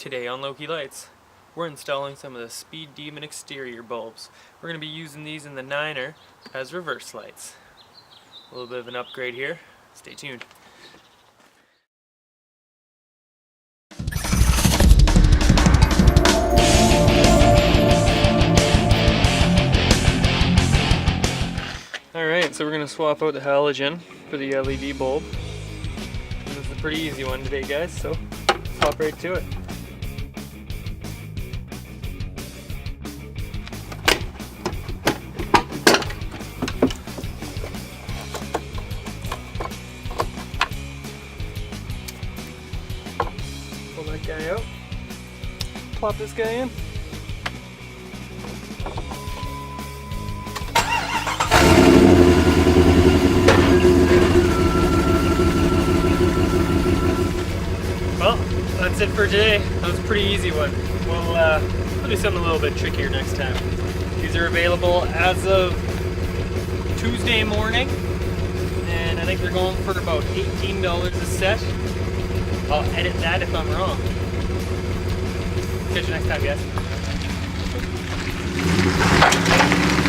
Today on Loki Lights, we're installing some of the Speed Demon exterior bulbs. We're going to be using these in the 9er as reverse lights. A little bit of an upgrade here. Stay tuned. Alright, so we're going to swap out the halogen for the LED bulb. And this is a pretty easy one today, guys, so let's hop right to it. Pull that guy out. Plop this guy in. Well, that's it for today. That was a pretty easy one. We'll do something a little bit trickier next time. These are available as of Tuesday morning, and I think they're going for about $18 a set. I'll edit that if I'm wrong. Catch you next time, guys.